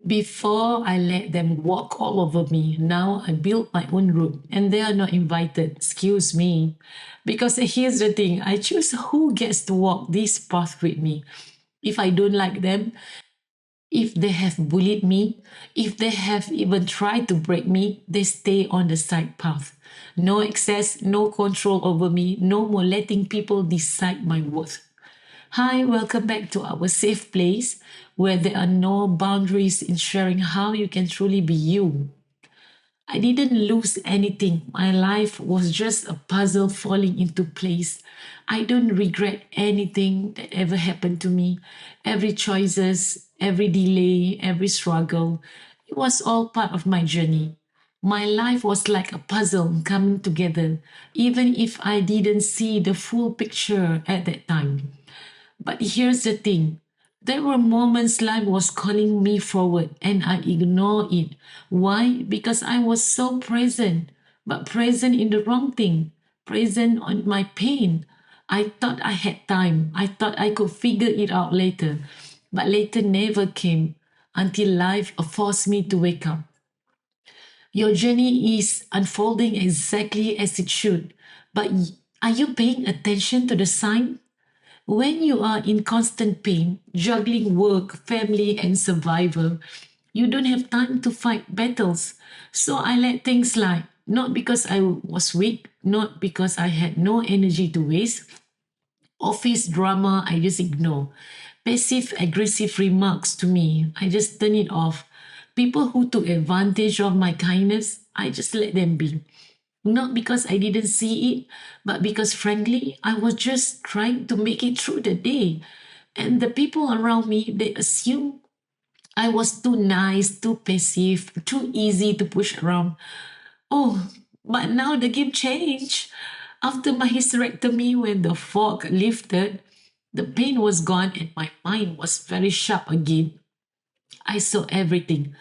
Before I let them walk all over me, now I build my own route and they are not invited. Excuse me. Because here's the thing, I choose who gets to walk this path with me. If I don't like them, if they have bullied me, if they have even tried to break me, they stay on the side path. No access, no control over me, no more letting people decide my worth. Hi, welcome back to our safe place where there are no boundaries in sharing how you can truly be you. I didn't lose anything. My life was just a puzzle falling into place. I don't regret anything that ever happened to me. Every choices, every delay, every struggle, it was all part of my journey. My life was like a puzzle coming together, even if I didn't see the full picture at that time. But here's the thing. There were moments life was calling me forward and I ignored it. Why? Because I was so present, but present in the wrong thing, present on my pain. I thought I had time. I thought I could figure it out later. But later never came until life forced me to wake up. Your journey is unfolding exactly as it should. But are you paying attention to the sign? When you are in constant pain, juggling work, family, and survival, you don't have time to fight battles. So I let things slide, not because I was weak, not because I had no energy to waste. Office drama, I just ignore. Passive aggressive remarks to me, I just turn it off. People who took advantage of my kindness, I just let them be. Not because I didn't see it, but because frankly, I was just trying to make it through the day. And the people around me, they assume I was too nice, too passive, too easy to push around. Oh, but now the game changed. After my hysterectomy, when the fog lifted, the pain was gone and my mind was very sharp again. I saw everything,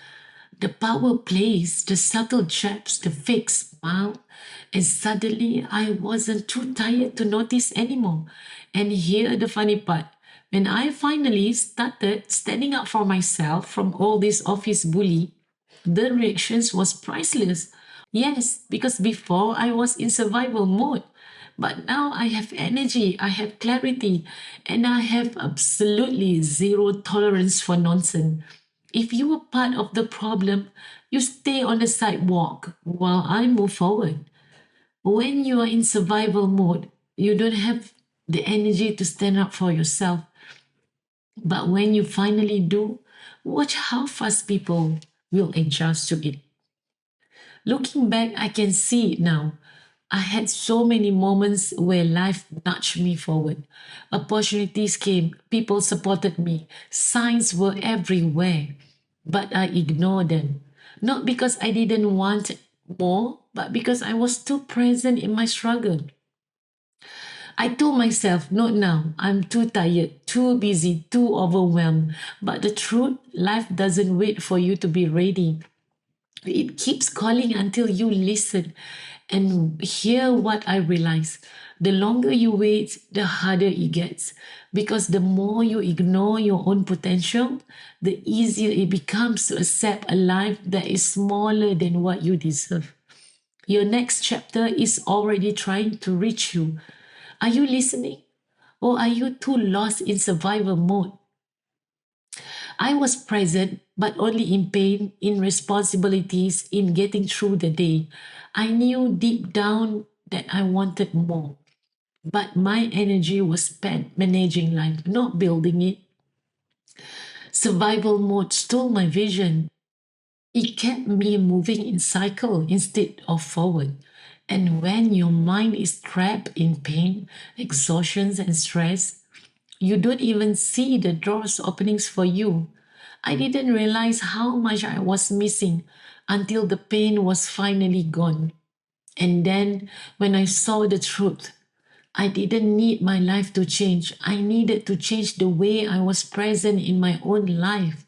the power plays, the subtle jabs, the fake smile, and suddenly I wasn't too tired to notice anymore. And here the funny part. When I finally started standing up for myself from all this office bully, the reactions was priceless. Yes, because before I was in survival mode. But now I have energy, I have clarity, and I have absolutely zero tolerance for nonsense. If you are part of the problem, you stay on the sidewalk while I move forward. When you are in survival mode, you don't have the energy to stand up for yourself. But when you finally do, watch how fast people will adjust to it. Looking back, I can see it now. I had so many moments where life nudged me forward. Opportunities came, people supported me, signs were everywhere. But I ignored them. Not because I didn't want more, but because I was too present in my struggle. I told myself, not now, I'm too tired, too busy, too overwhelmed. But the truth, life doesn't wait for you to be ready. It keeps calling until you listen. And hear what I realize. The longer you wait, the harder it gets. Because the more you ignore your own potential, the easier it becomes to accept a life that is smaller than what you deserve. Your next chapter is already trying to reach you. Are you listening? Or are you too lost in survival mode? I was present, but only in pain, in responsibilities, in getting through the day. I knew deep down that I wanted more, but my energy was spent managing life, not building it. Survival mode stole my vision. It kept me moving in cycle instead of forward. And when your mind is trapped in pain, exhaustion, and stress, you don't even see the doors openings for you. I didn't realize how much I was missing until the pain was finally gone. And then, when I saw the truth, I didn't need my life to change. I needed to change the way I was present in my own life.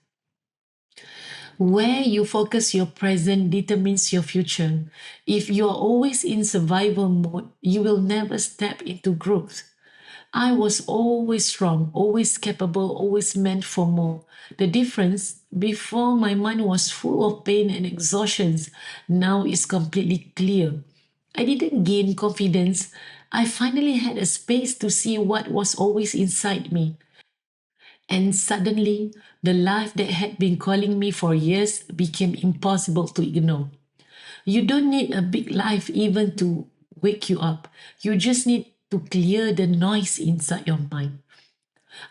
Where you focus your present determines your future. If you are always in survival mode, you will never step into growth. I was always strong, always capable, always meant for more. The difference, before my mind was full of pain and exhaustions, now is completely clear. I didn't gain confidence. I finally had a space to see what was always inside me. And suddenly, the life that had been calling me for years became impossible to ignore. You don't need a big life even to wake you up. You just need to clear the noise inside your mind.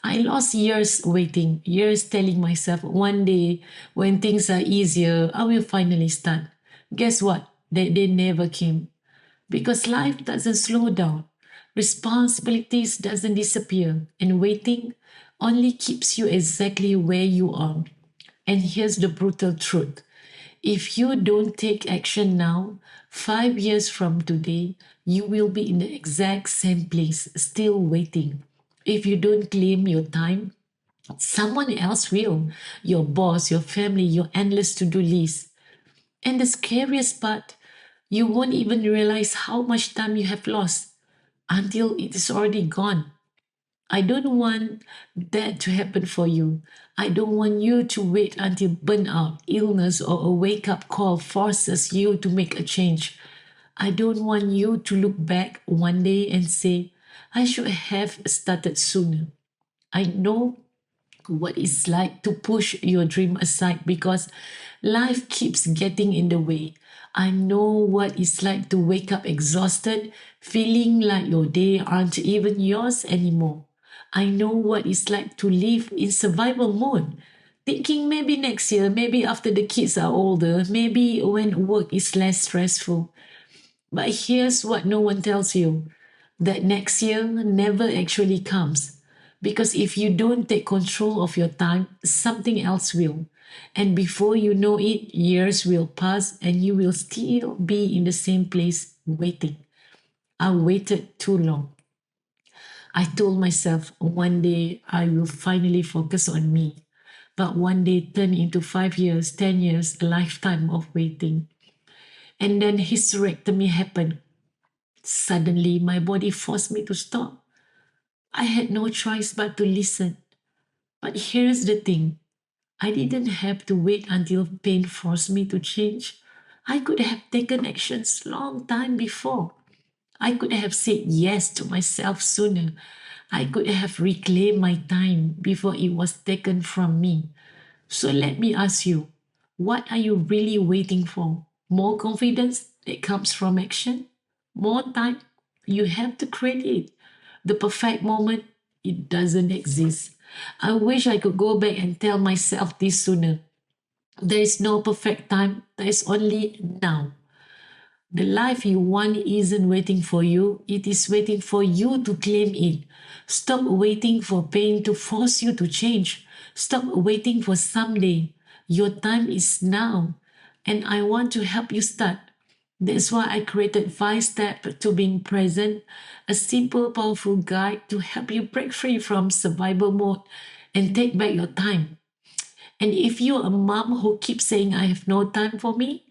I lost years waiting, years telling myself one day when things are easier, I will finally start. Guess what? They never came. Because life doesn't slow down. Responsibilities doesn't disappear. And waiting only keeps you exactly where you are. And here's the brutal truth. If you don't take action now, 5 years from today, you will be in the exact same place, still waiting. If you don't claim your time, someone else will. Your boss, your family, your endless to do list. And the scariest part, you won't even realize how much time you have lost until it is already gone. I don't want that to happen for you. I don't want you to wait until burnout, illness, or a wake up call forces you to make a change. I don't want you to look back one day and say, I should have started sooner. I know what it's like to push your dream aside because life keeps getting in the way. I know what it's like to wake up exhausted, feeling like your day aren't even yours anymore. I know what it's like to live in survival mode, thinking maybe next year, maybe after the kids are older, maybe when work is less stressful. But here's what no one tells you, that next year never actually comes. Because if you don't take control of your time, something else will. And before you know it, years will pass and you will still be in the same place waiting. I waited too long. I told myself one day I will finally focus on me. But one day turned into 5 years, 10 years, a lifetime of waiting. And then hysterectomy happened. Suddenly, my body forced me to stop. I had no choice but to listen. But here's the thing, I didn't have to wait until pain forced me to change. I could have taken actions long time before. I could have said yes to myself sooner. I could have reclaimed my time before it was taken from me. So let me ask you, what are you really waiting for? More confidence that comes from action? More time? You have to create it. The perfect moment, it doesn't exist. I wish I could go back and tell myself this sooner. There is no perfect time, there is only now. The life you want isn't waiting for you, it is waiting for you to claim it. Stop waiting for pain to force you to change. Stop waiting for someday. Your time is now, and I want to help you start. That's why I created 5 steps to being present, a simple, powerful guide to help you break free from survival mode and take back your time. And if you're a mom who keeps saying, I have no time for me,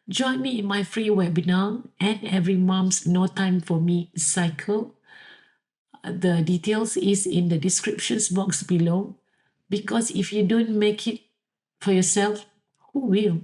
join me in my free webinar and every mom's no time for me cycle. The details is in the descriptions box below because if you don't make it for yourself, who will?